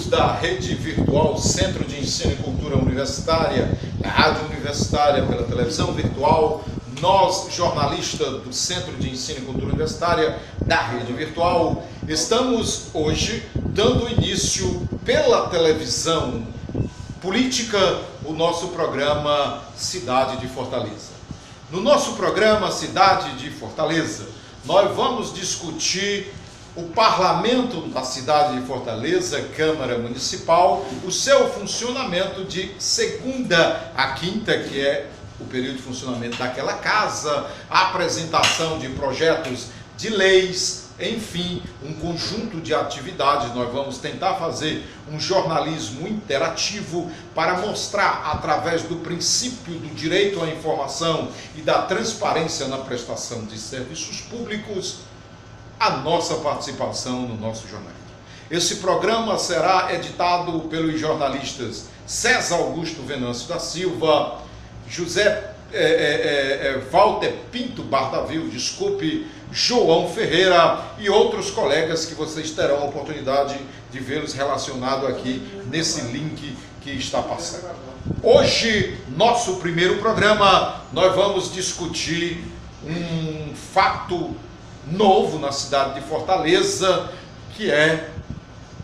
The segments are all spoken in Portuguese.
amigos da rede virtual Centro de Ensino e Cultura Universitária, da Rádio Universitária pela televisão virtual, nós, jornalistas do Centro de Ensino e Cultura Universitária da rede virtual, estamos hoje dando início pela televisão política o nosso programa Cidade de Fortaleza. No nosso programa Cidade de Fortaleza, nós vamos discutir o parlamento da cidade de Fortaleza, Câmara Municipal, o seu funcionamento de segunda a quinta, que é o período de funcionamento daquela casa, a apresentação de projetos de leis, enfim, um conjunto de atividades. Nós vamos tentar fazer um jornalismo interativo para mostrar, através do princípio do direito à informação e da transparência na prestação de serviços públicos, a nossa participação no nosso jornalismo. Esse programa será editado pelos jornalistas César Augusto Venâncio da Silva, José Walter Pinto Bardavil, João Ferreira e outros colegas que vocês terão a oportunidade de vê-los relacionados aqui nesse link que está passando. Hoje, nosso primeiro programa, nós vamos discutir um fato novo na cidade de Fortaleza, que é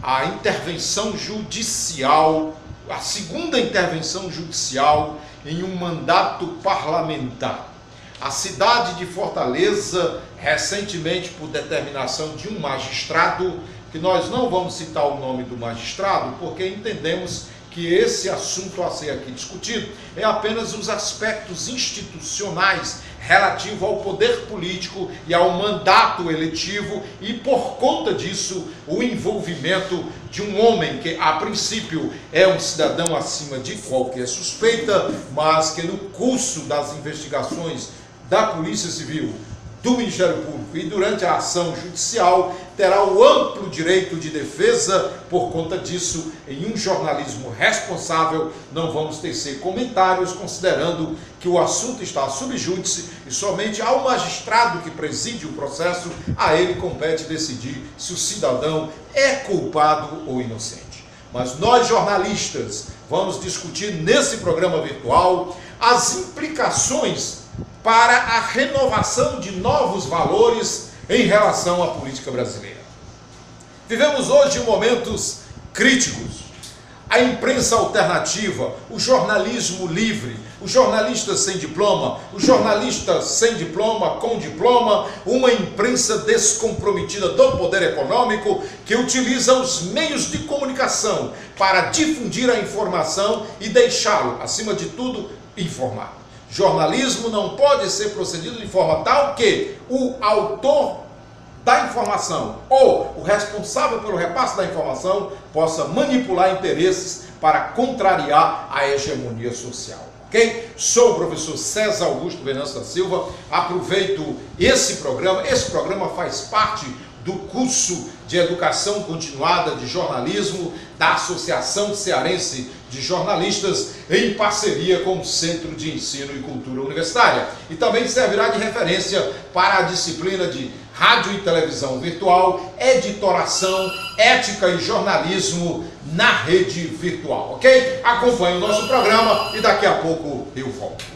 a intervenção judicial, a segunda intervenção judicial em um mandato parlamentar. A cidade de Fortaleza, recentemente, por determinação de um magistrado, que nós não vamos citar o nome do magistrado, porque entendemos que esse assunto a ser aqui discutido é apenas os aspectos institucionais relativo ao poder político e ao mandato eletivo, e por conta disso o envolvimento de um homem que a princípio é um cidadão acima de qualquer suspeita, mas que no curso das investigações da Polícia Civil, do Ministério Público e durante a ação judicial terá o amplo direito de defesa. Por conta disso, em um jornalismo responsável, não vamos tecer comentários, considerando que o assunto está sob júdice e somente ao magistrado que preside o processo, a ele compete decidir se o cidadão é culpado ou inocente. Mas nós, jornalistas, vamos discutir nesse programa virtual as implicações para a renovação de novos valores em relação à política brasileira. Vivemos hoje momentos críticos. A imprensa alternativa, o jornalismo livre, os jornalistas sem diploma, os jornalistas sem diploma, com diploma, uma imprensa descomprometida do poder econômico que utiliza os meios de comunicação para difundir a informação e deixá-lo, acima de tudo, informado. Jornalismo não pode ser procedido de forma tal que o autor da informação ou o responsável pelo repasse da informação possa manipular interesses para contrariar a hegemonia social. Ok? Sou o professor César Augusto Venâncio da Silva, aproveito esse programa faz parte do curso de Educação Continuada de Jornalismo da Associação Cearense de Jornalistas, em parceria com o Centro de Ensino e Cultura Universitária. E também servirá de referência para a disciplina de Rádio e Televisão Virtual, Editoração, Ética e Jornalismo na rede virtual, ok? Acompanhe o nosso programa e daqui a pouco eu volto.